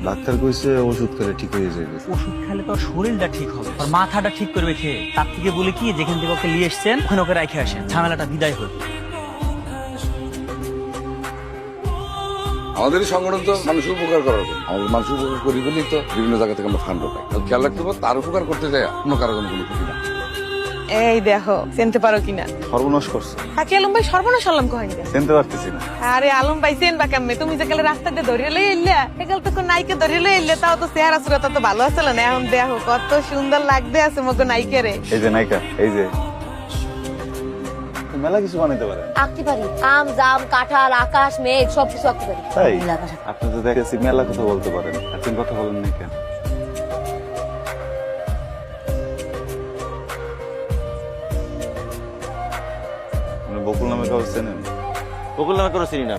Doctor কইছে ওষুধ খেলে ঠিক হয়ে যাবে। ওষুধ খেলে তো শরীরটা ঠিক হবে, আর মাথাটা ঠিক করবে খেয়ে। তার থেকে বলে কি, যেখান থেকে ওকে নিয়ে এসছেন ওখানে ওকে রেখে আসেন, ঝামেলাটা বিদায় হোক। আমাদের এই সংগঠন তো মানুষের উপকার করার জন্য। আমাদের মানুষের উপকার করি বলেই তো বিভিন্ন জায়গা থেকে আমরা ফান্ড পাই। তো খেয়াল রাখতে হবে, তার উপকার করতে যায় কোনো কারো জন্য কোনো ক্ষতি না। এই দেখো চিনতে পারো কিনা? সর্বনাশ করছে, কাকি আলম ভাই সর্বনাশ আলম কহেন। চিনতে পারতেছি না। আরে আলম ভাই চেন বা কেমনে? তুমি যে কালে রাস্তা দিয়ে ধরিয়ে লই এলে, একাল তো কোন নাইকে ধরিয়ে লই এলে, তাও তো চেহারা সুরত তো ভালো আছে না। এখন দেখো কত সুন্দর লাগতে আছে মগো নাইকে রে। এই যে নায়িকা, এই যে মেলা কিছু বানাইতে পারেন। আঁকতে পারি, আম জাম কাঁঠাল আকাশ মেঘ সবকিছু আঁকতে পারি। তাই নীল আকাশ। আপনি তো দেখেছি মেলা কথা বলতে পারেন, এখন কথা বলেন না কেন? আপনি বকুল নামে কাউকে চেনেন? বকুল নামে কোনো চিনি না,